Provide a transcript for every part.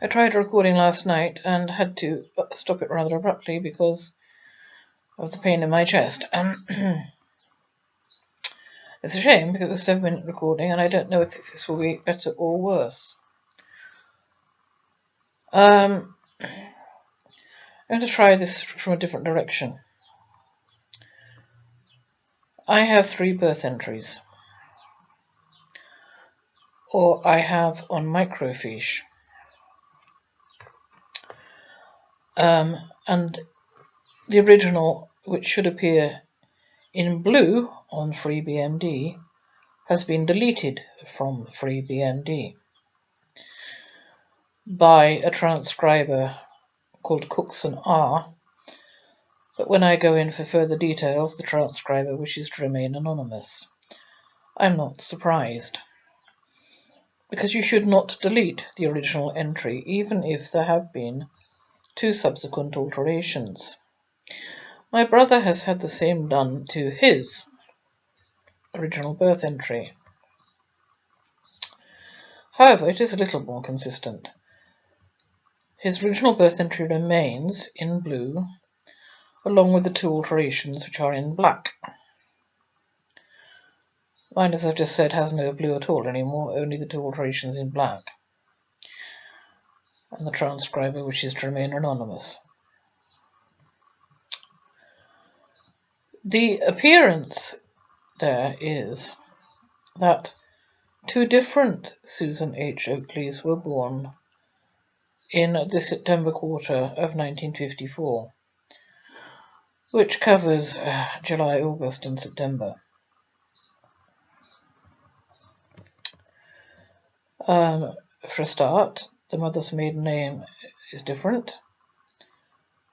I tried recording last night and had to stop it rather abruptly because of the pain in my chest. It's a shame because it's a 7-minute recording and I don't know if this will be better or worse. I'm going to try this from a different direction. I have 3 birth entries, or I have on microfiche. And the original, which should appear in blue on FreeBMD, has been deleted from FreeBMD by a transcriber called Cookson R. But when I go in for further details, the transcriber wishes to remain anonymous. I'm not surprised, because you should not delete the original entry, even if there have been 2 subsequent alterations. My brother has had the same done to his original birth entry. However, it is a little more consistent. His original birth entry remains in blue, along with the 2 alterations which are in black. Mine, as I've just said, has no blue at all anymore, only the 2 alterations in black. And the transcriber wishes to remain anonymous. The appearance there is that 2 different Susan H. Oakleys were born in the September quarter of 1954, which covers July, August and September. For a start, the mother's maiden name is different.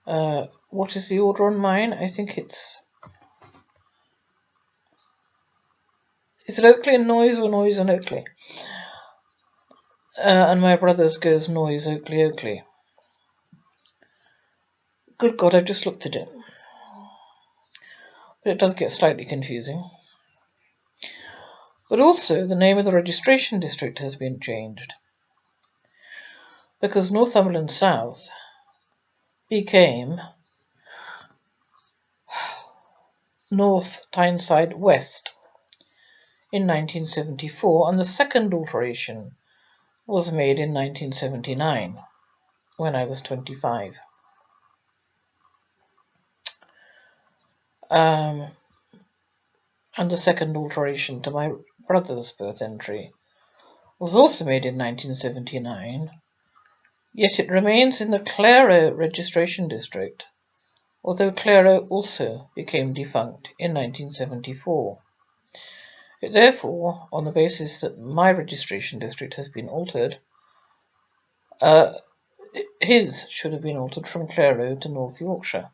What is the order on mine? I think it's... Is it Oakley and Noyes or Noyes and Oakley? And my brother's goes Noyes, Oakley, Oakley. Good God, I've just looked at it. But it does get slightly confusing. But also, the name of the registration district has been changed, because Northumberland South became North Tyneside West in 1974, and the second alteration was made in 1979, when I was 25. And the second alteration to my brother's birth entry was also made in 1979, yet it remains in the Claro registration district, although Claro also became defunct in 1974. It therefore, on the basis that my registration district has been altered, his should have been altered from Claro to North Yorkshire.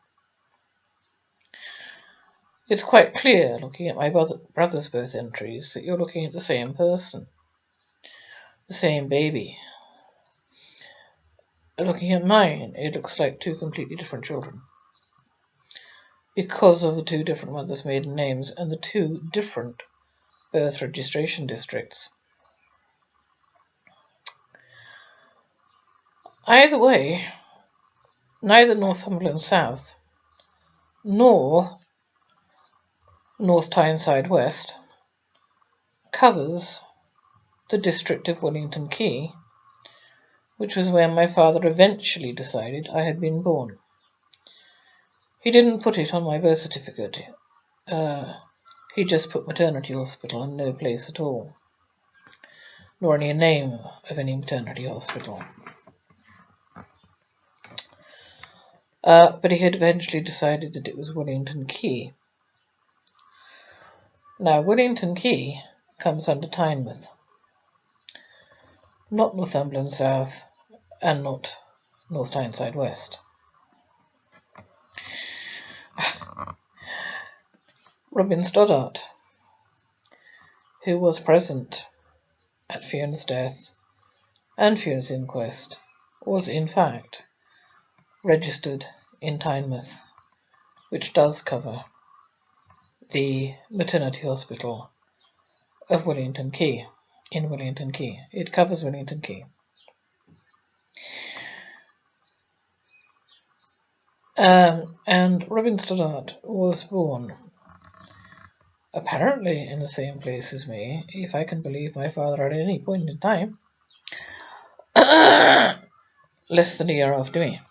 It's quite clear, looking at my brother's birth entries, that you're looking at the same person, the same baby. Looking at mine, it looks like 2 completely different children, because of the 2 different mothers' maiden names and the 2 different birth registration districts. Either way, neither Northumberland South nor North Tyneside West covers the district of Wellington Quay, which was where my father eventually decided I had been born. He didn't put it on my birth certificate. He just put maternity hospital and no place at all, nor any name of any maternity hospital. But he had eventually decided that it was Wellington Quay. Now, Wellington Quay comes under Tynemouth, not Northumberland South and not North Tyneside West. Robin Stoddart, who was present at Fiona's death and Fiona's inquest, was in fact registered in Tynemouth, which does cover the maternity hospital of Wellington Quay, in Wellington Quay. It covers Wellington Quay. And Robin Stoddart was born apparently in the same place as me, if I can believe my father at any point in time, less than a year after me,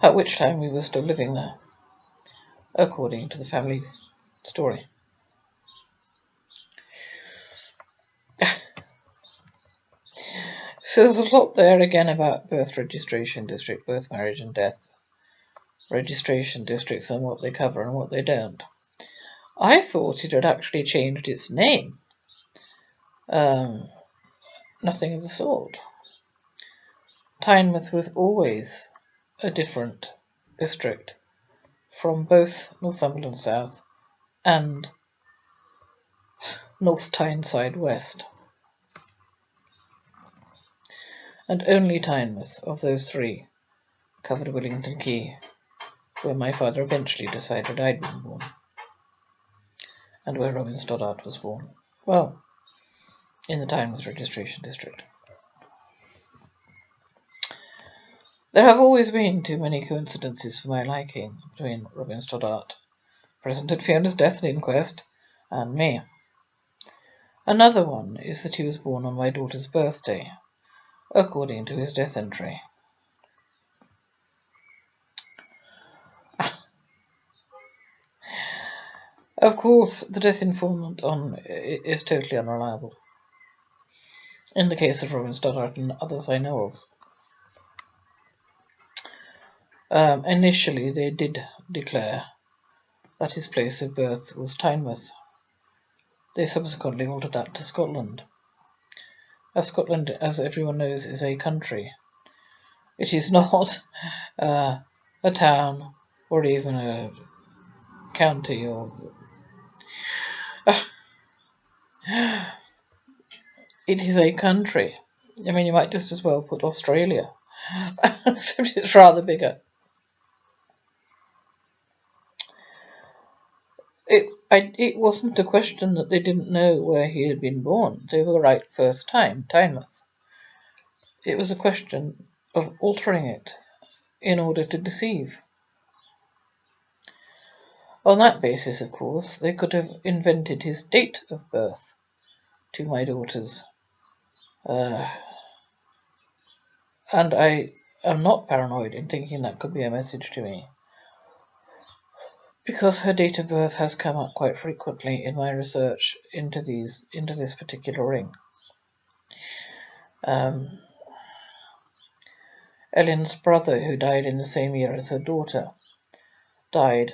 at which time we were still living there, according to the family story. So there's a lot there again about birth registration district, birth, marriage and death registration districts and what they cover and what they don't. I thought it had actually changed its name. Nothing of the sort. Tynemouth was always a different district from both Northumberland South and North Tyneside West. And only Tynemouth of those three covered Willington Quay, where my father eventually decided I'd been born, and where Robin Stoddart was born. Well, in the Tynemouth Registration District. There have always been too many coincidences for my liking between Robin Stoddart, present at Fiona's death and inquest, and me. Another one is that he was born on my daughter's birthday, according to his death entry. Of course, the death informant is totally unreliable, in the case of Robin Stoddart and others I know of. Initially, they did declare that his place of birth was Tynemouth. They subsequently altered that to Scotland. Scotland, as everyone knows, is a country. It is not a town or even a county or... It is a country. I mean, you might just as well put Australia, except it's rather bigger. It wasn't a question that they didn't know where he had been born. They were right first time, Tynemouth. It was a question of altering it in order to deceive. On that basis, of course, they could have invented his date of birth to my daughters. And I am not paranoid in thinking that could be a message to me, because her date of birth has come up quite frequently in my research into this particular ring. Ellen's brother, who died in the same year as her daughter, died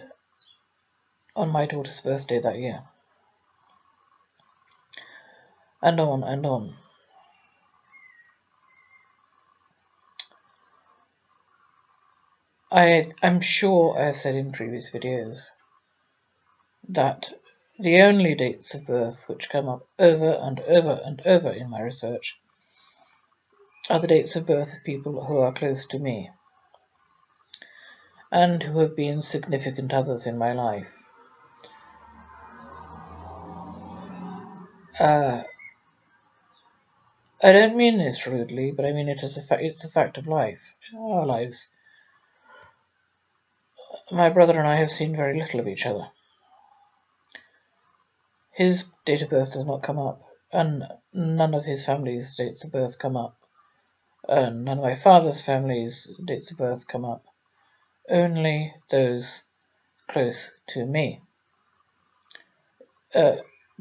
on my daughter's birthday that year. And on and on. I'm sure I have said in previous videos that the only dates of birth which come up over and over and over in my research are the dates of birth of people who are close to me and who have been significant others in my life. I don't mean this rudely, but I mean it as it's a fact of life, our lives. My brother and I have seen very little of each other. His date of birth does not come up, and none of his family's dates of birth come up. None of my father's family's dates of birth come up. Only those close to me.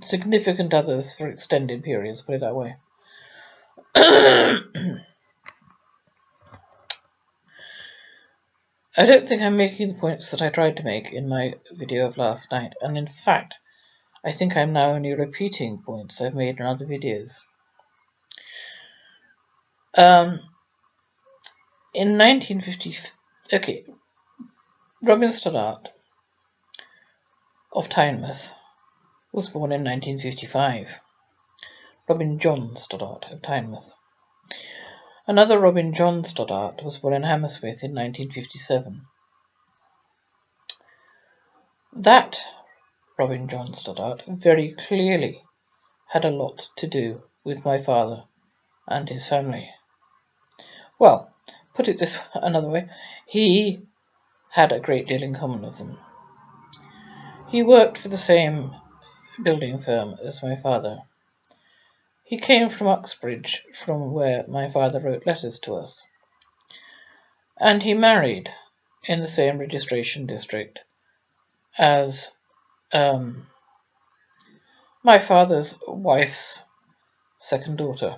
Significant others for extended periods, put it that way. I don't think I'm making the points that I tried to make in my video of last night, and in fact, I think I'm now only repeating points I've made in other videos. In 1950, Robin Stoddart of Tynemouth was born in 1955. Robin John Stoddart of Tynemouth. Another Robin John Stoddart was born in Hammersmith in 1957. That Robin John Stoddart very clearly had a lot to do with my father and his family. Well, put it this another way, he had a great deal in common with them. He worked for the same building firm as my father. He came from Uxbridge, from where my father wrote letters to us. And he married in the same registration district as my father's wife's second daughter.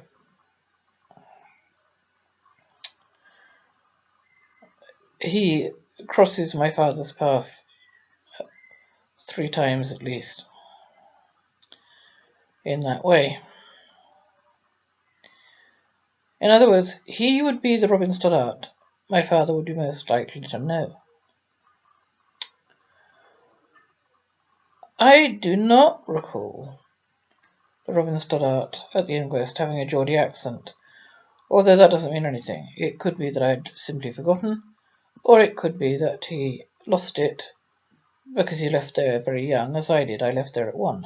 He crosses my father's path 3 times at least in that way. In other words, he would be the Robin Stoddart my father would be most likely to know. I do not recall the Robin Stoddart at the inquest having a Geordie accent, although that doesn't mean anything. It could be that I'd simply forgotten, or it could be that he lost it because he left there very young, as I did. I left there at 1.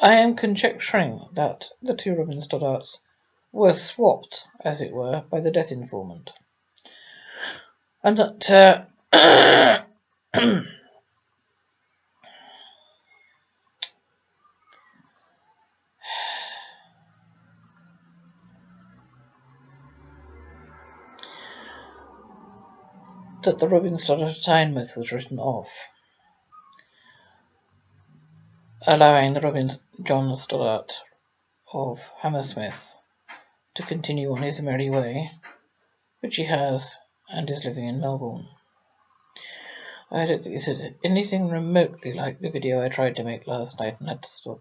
I am conjecturing that the 2 Robin Stoddarts were swapped, as it were, by the death informant, and that that the Robin Stoddart at Tynemouth was written off, allowing the Robin John Stoddart of Hammersmith to continue on his merry way, which he has, and is living in Melbourne. I don't think this is anything remotely like the video I tried to make last night and had to stop.